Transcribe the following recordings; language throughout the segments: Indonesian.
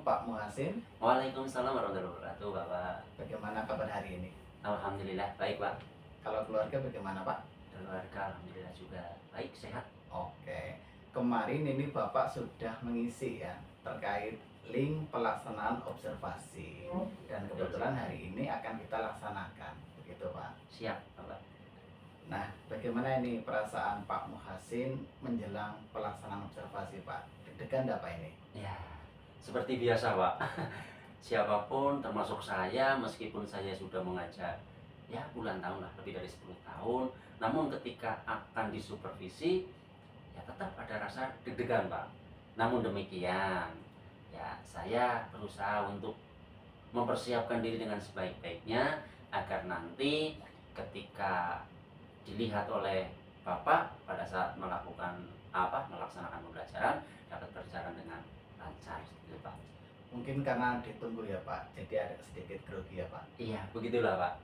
Pak Muhasin. Waalaikumsalam warahmatullahi wabarakatuh, Bapak. Bagaimana kabar hari ini? Alhamdulillah baik, Pak. Kalau keluarga bagaimana, Pak? Keluarga alhamdulillah juga baik, sehat. Oke, kemarin ini Bapak sudah mengisi ya terkait link pelaksanaan observasi dan kebetulan hari ini akan kita laksanakan, begitu Pak. Siap, Bapak. Nah, bagaimana ini perasaan Pak Muhasin menjelang pelaksanaan observasi, Pak? Deg-degan enggak Pak ini? Ya, seperti biasa, Pak. Siapapun termasuk saya, meskipun saya sudah mengajar ya puluhan tahun lah, lebih dari 10 tahun, namun ketika akan disupervisi ya tetap ada rasa deg-degan, Pak. Namun demikian, ya saya berusaha untuk mempersiapkan diri dengan sebaik-baiknya agar nanti ketika dilihat oleh Bapak pada saat melaksanakan pembelajaran dapat berjalan dengan lancar, gitu, Pak. Mungkin karena ditunggu ya Pak, jadi ada sedikit grogi ya Pak. Iya, begitulah, Pak.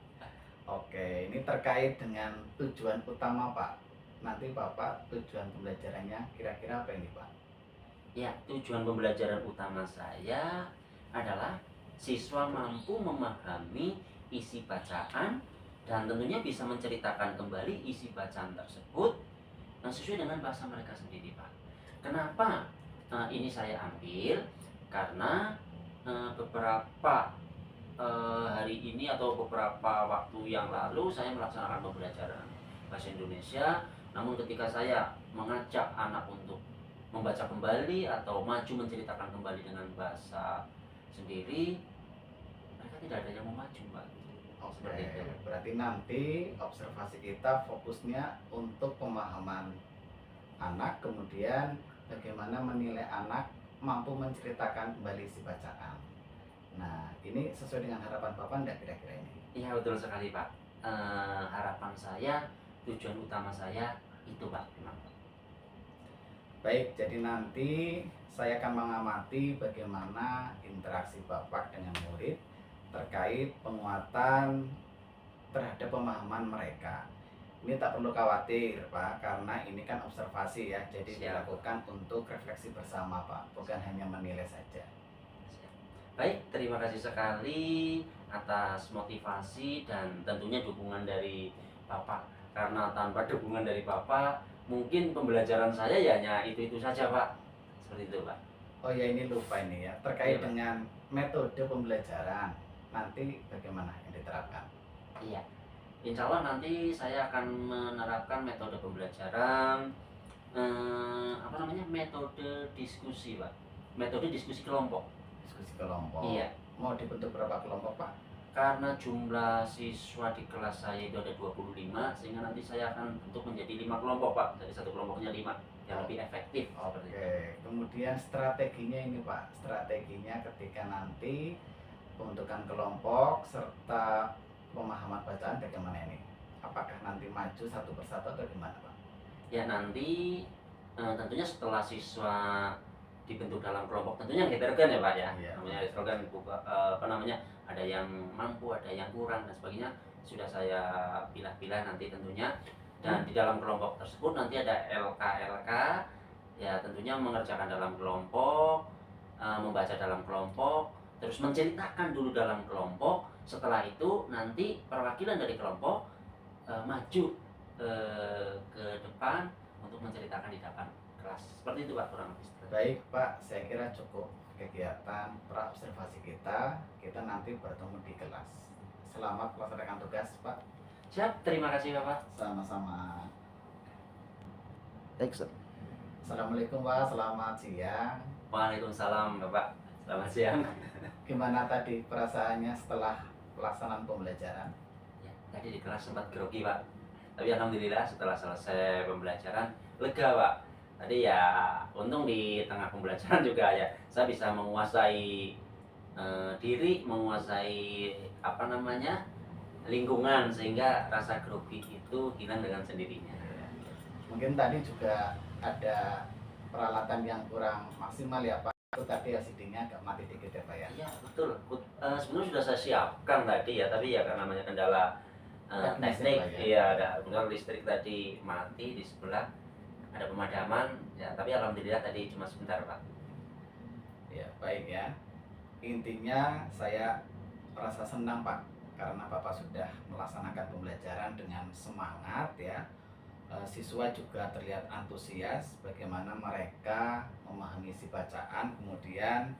Oke, ini terkait dengan tujuan utama Pak. Nanti Bapak tujuan pembelajarannya kira-kira apa ini Pak? Ya, tujuan pembelajaran utama saya adalah siswa mampu memahami isi bacaan dan tentunya bisa menceritakan kembali isi bacaan tersebut sesuai dengan bahasa mereka sendiri, Pak. Kenapa ini saya ambil? Karena beberapa hari ini atau beberapa waktu yang lalu saya melaksanakan pembelajaran bahasa Indonesia, namun ketika saya mengajak anak untuk membaca kembali atau maju menceritakan kembali dengan bahasa sendiri, mereka tidak ada yang mau maju, Pak. Oke, berarti nanti observasi kita fokusnya untuk pemahaman anak, kemudian bagaimana menilai anak mampu menceritakan kembali isi bacaan. Nah, ini sesuai dengan harapan Bapak enggak kira-kira ini? Iya, betul sekali, Pak. Harapan saya, tujuan utama saya itu, Pak, memang. Baik, jadi nanti saya akan mengamati bagaimana interaksi Bapak dengan murid terkait penguatan terhadap pemahaman mereka. Ini tak perlu khawatir Pak, karena ini kan observasi ya, jadi Siap. dilakukan untuk refleksi bersama Pak, bukan hanya menilai saja. Baik, terima kasih sekali atas motivasi dan tentunya dukungan dari Bapak. Karena tanpa dukungan dari Bapak, mungkin pembelajaran saya ya hanya itu-itu saja, Pak. Seperti itu, Pak. Oh ya, ini lupa ini ya, terkait Iya, Pak. dengan metode pembelajaran. Nanti bagaimana yang diterapkan? Iya, insya Allah nanti saya akan menerapkan metode pembelajaran metode diskusi, Pak. Metode diskusi kelompok. Diskusi kelompok. Iya. Mau dibentuk berapa kelompok Pak? Karena jumlah siswa di kelas saya itu ada 25, sehingga nanti saya akan bentuk menjadi 5 kelompok, Pak. Dari satu kelompoknya 5, yang lebih efektif. Oke, kemudian strateginya ini Pak, strateginya ketika nanti pembentukan kelompok serta pemahaman bacaan bagaimana ini? Apakah nanti maju satu persatu atau gimana Pak? Ya nanti tentunya setelah siswa dibentuk dalam kelompok, tentunya heterogen ya Pak ya. Iya. Namanya heterogen, ada yang mampu, ada yang kurang dan sebagainya. Sudah saya pilah-pilah nanti tentunya. Dan di dalam kelompok tersebut nanti ada LK ya, tentunya mengerjakan dalam kelompok, membaca dalam kelompok, terus menceritakan dulu dalam kelompok. Setelah itu nanti perwakilan dari kelompok maju ke depan untuk menceritakan di depan kelas. Seperti itu Pak, kurang lebih. Baik Pak, saya kira cukup kegiatan praobservasi kita. Kita nanti bertemu di kelas. Selamat melaksanakan tugas Pak. Siap, terima kasih Bapak. Sama-sama. Thanks, sir. Assalamualaikum Pak, selamat siang. Waalaikumsalam Bapak, selamat siang. Gimana tadi perasaannya setelah pelaksanaan pembelajaran? Ya, tadi di kelas sempat grogi Pak, tapi alhamdulillah setelah selesai pembelajaran lega Pak. Tadi ya untung di tengah pembelajaran juga ya saya bisa menguasai diri, menguasai lingkungan, sehingga rasa grogi itu hilang dengan sendirinya. Mungkin tadi juga ada peralatan yang kurang maksimal ya Pak. Itu tadi LCD-nya agak mati dikit ya Pak ya. Iya betul. Sebenarnya sudah saya siapkan tadi ya, tapi ya karena namanya kendala teknik, iya ada kemudian listrik tadi mati di sebelah, ada pemadaman ya, tapi alhamdulillah tadi cuma sebentar Pak. Ya baik ya. Intinya saya merasa senang Pak, karena Bapak sudah melaksanakan pembelajaran dengan semangat ya. Siswa juga terlihat antusias bagaimana mereka memahami isi bacaan, kemudian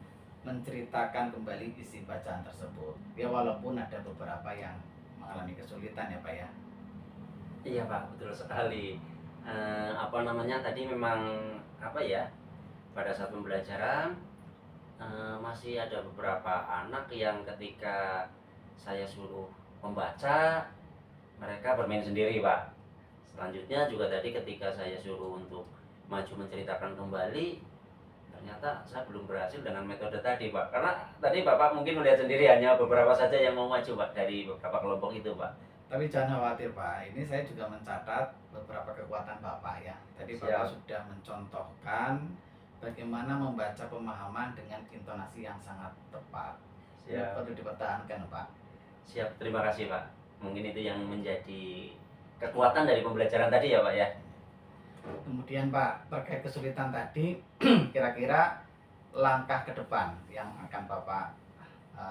menceritakan kembali isi bacaan tersebut. Ya walaupun ada beberapa yang mengalami kesulitan ya Pak ya. Iya Pak, betul sekali. Apa namanya tadi memang apa ya, pada saat pembelajaran masih ada beberapa anak yang ketika saya suruh membaca, mereka bermain sendiri Pak. Selanjutnya juga tadi ketika saya suruh untuk maju menceritakan kembali, ternyata saya belum berhasil dengan metode tadi Pak. Karena tadi Bapak mungkin melihat sendiri hanya beberapa saja yang mau maju Pak dari beberapa kelompok itu Pak. Tapi jangan khawatir Pak, ini saya juga mencatat beberapa kekuatan Bapak ya. Tadi Bapak Siap. sudah mencontohkan bagaimana membaca pemahaman dengan intonasi yang sangat tepat. Ini Siap. perlu dipertahankan Pak. Siap, terima kasih Pak. Mungkin itu yang menjadi kekuatan dari pembelajaran tadi ya Pak ya. Kemudian Pak, terkait kesulitan tadi, kira-kira langkah ke depan yang akan Bapak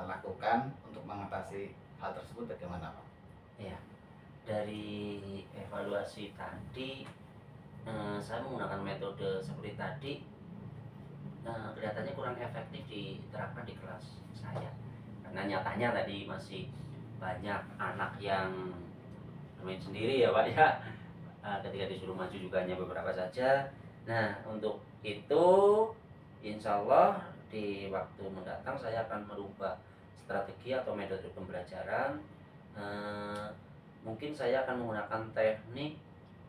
lakukan untuk mengatasi hal tersebut bagaimana Pak? Ya, dari evaluasi tadi saya menggunakan metode seperti tadi, kelihatannya kurang efektif diterapkan di kelas saya. Karena nyatanya tadi masih banyak anak yang bermain sendiri ya Pak ya. Ketika disuruh maju juga hanya beberapa saja. Nah, untuk itu insya Allah di waktu mendatang saya akan merubah strategi atau metode pembelajaran. Mungkin saya akan menggunakan teknik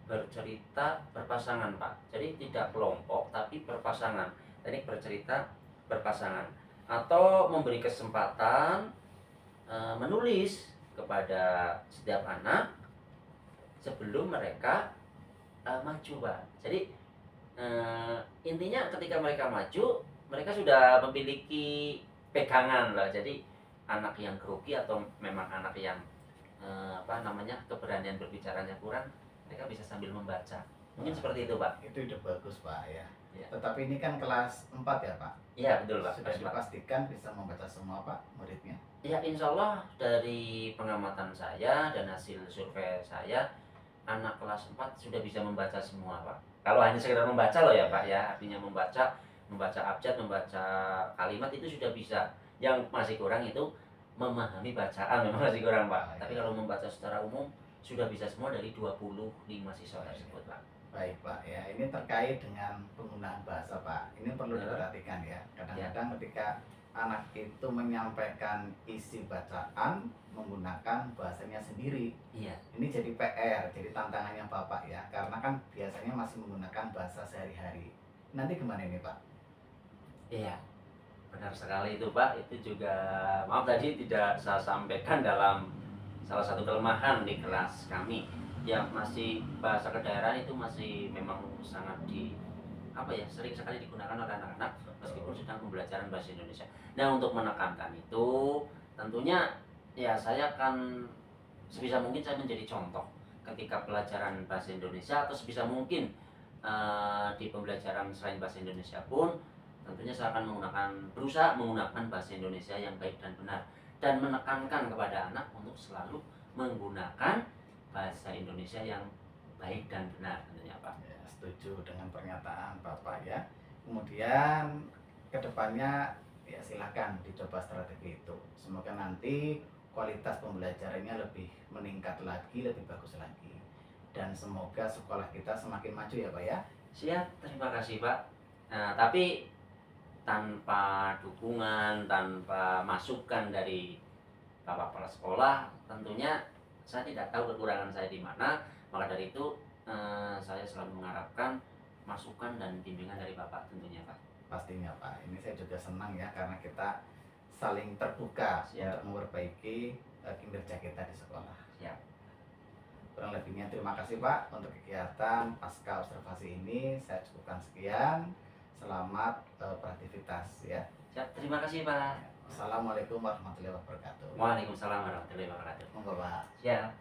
bercerita berpasangan Pak. Jadi tidak kelompok tapi berpasangan. Teknik bercerita berpasangan atau memberi kesempatan menulis kepada setiap anak sebelum mereka maju Pak. Jadi intinya ketika mereka maju, mereka sudah memiliki pegangan lah. Jadi anak yang grogi atau memang anak yang keberanian berbicaranya kurang, mereka bisa sambil membaca. Mungkin seperti itu Pak. Itu ide bagus Pak ya. Ya. Tetapi ini kan kelas 4 ya Pak? Iya betul Pak. Sudah dipastikan bisa membaca semua Pak muridnya? Ya insya Allah dari pengamatan saya dan hasil survei saya, anak kelas 4 sudah bisa membaca semua Pak. Kalau hanya sekedar membaca loh ya Pak ya, artinya membaca abjad, membaca kalimat itu sudah bisa. Yang masih kurang itu memahami bacaan, memang masih kurang Pak. Tapi kalau membaca secara umum sudah bisa semua dari 25 siswa tersebut Pak. Baik Pak ya, ini terkait dengan penggunaan bahasa Pak. Ini perlu diperhatikan ya. Kadang-kadang ketika anak itu menyampaikan isi bacaan menggunakan bahasanya sendiri. Iya. Ini jadi PR, jadi tantangannya Bapak ya. Karena kan biasanya masih menggunakan bahasa sehari-hari. Nanti gimana ini Pak? Iya. Benar sekali itu Pak. Itu juga maaf tadi tidak saya sampaikan dalam salah satu kelemahan di kelas kami. Ya masih bahasa kedaerahan itu masih memang sangat sering sekali digunakan oleh anak-anak meskipun sedang pembelajaran bahasa Indonesia. Nah, untuk menekankan itu tentunya ya saya akan sebisa mungkin saya menjadi contoh ketika pelajaran bahasa Indonesia atau sebisa mungkin di pembelajaran selain bahasa Indonesia pun tentunya saya akan berusaha menggunakan bahasa Indonesia yang baik dan benar dan menekankan kepada anak untuk selalu menggunakan bahasa Indonesia yang baik dan benar tentunya Pak. Ya, setuju dengan pernyataan Bapak ya. Kemudian kedepannya ya silakan dicoba strategi itu. Semoga nanti kualitas pembelajarannya lebih meningkat lagi, lebih bagus lagi. Dan semoga sekolah kita semakin maju ya Pak ya. Siap, terima kasih Pak. Nah, tapi tanpa dukungan, tanpa masukan dari Bapak Kepala Sekolah, tentunya saya tidak tahu kekurangan saya di mana. Maka dari itu saya selalu mengharapkan masukan dan bimbingan dari Bapak tentunya Pak. Pastinya Pak, ini saya juga senang ya karena kita saling terbuka untuk memperbaiki kinerja kita di sekolah. Siap. Kurang lebihnya terima kasih Pak untuk kegiatan pasca observasi ini. Saya cukupkan sekian. Selamat beraktivitas ya. Siap, terima kasih Pak. Assalamualaikum warahmatullahi wabarakatuh. Waalaikumsalam warahmatullahi wabarakatuh. Monggo Pak. Siap.